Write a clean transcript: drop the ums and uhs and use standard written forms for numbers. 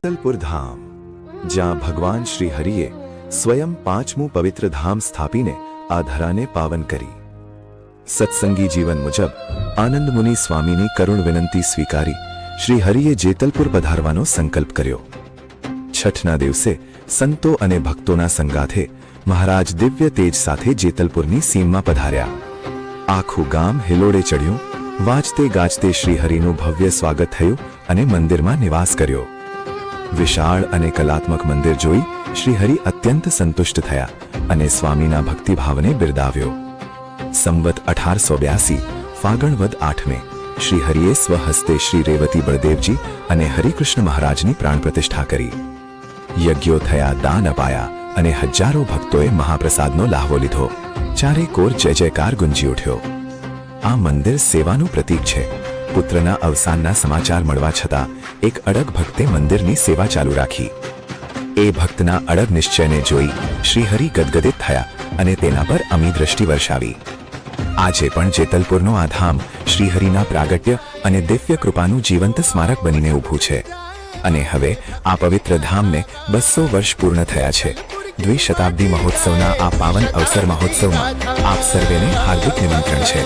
જેતલપુર ધામ, જ્યાં ભગવાન શ્રી હરિએ સ્વયં પાંચમું પવિત્ર ધામ સ્થાપીને આ ધરાને પાવન કરી. સત્સંગી જીવન મુજબ આનંદ મુનિ સ્વામીની કરુણ વિનંતી સ્વીકારી શ્રી હરિએ જેતલપુર પધારવાનો સંકલ્પ કર્યો. છઠના દિવસે સંતો અને ભક્તોના સંગાથે મહારાજ દિવ્ય તેજ સાથે જેતલપુરની સીમમાં પધાર્યા. આખું ગામ હિલોડે ચડ્યું. વાજતે ગાજતે શ્રીહરિનું ભવ્ય સ્વાગત થયું અને મંદિરમાં નિવાસ કર્યો. વિશાળ અને કલાત્મક મંદિર જોઈ શ્રીહરિ અત્યંત સંતુષ્ટ થયા અને સ્વામીના ભક્તિભાવને બિરદાવ્યો. સંવત 1882 ફાગણ વદ 8મે શ્રીહરિએ સ્વહસ્તે શ્રી રેવતી બળદેવજી અને હરિકૃષ્ણ મહારાજની પ્રાણ પ્રતિષ્ઠા કરી. યજ્ઞો થયા, દાન અપાયા અને હજારો ભક્તોએ મહાપ્રસાદનો લાહવો લીધો. ચારે કોર જય જયકાર ગુંજી ઉઠ્યો. આ મંદિર સેવાનું પ્રતીક છે. પુત્રના અવસાનના સમાચાર મળવા છતાં એક અડગ ભક્તે મંદિરની સેવા ચાલુ રાખી. એ ભક્તના અડગ નિશ્ચયને જોઈ શ્રીહરિ ગદગદિત થયા અને તેના પર અમી દ્રષ્ટિ વર્ષાવી. આજે પણ જેતલપુરનો આ ધામ શ્રીહરિના પ્રાગટ્ય અને દિવ્ય કૃપાનું જીવંત સ્મારક બનીને ઊભું છે. અને હવે આ પવિત્ર ધામને 200 વર્ષ પૂર્ણ થયા છે. દ્વિશતાબ્દી મહોત્સવના આ પાવન અવસર મહોત્સવમાં આપ સર્વેને હાર્દિક નિમંત્રણ છે.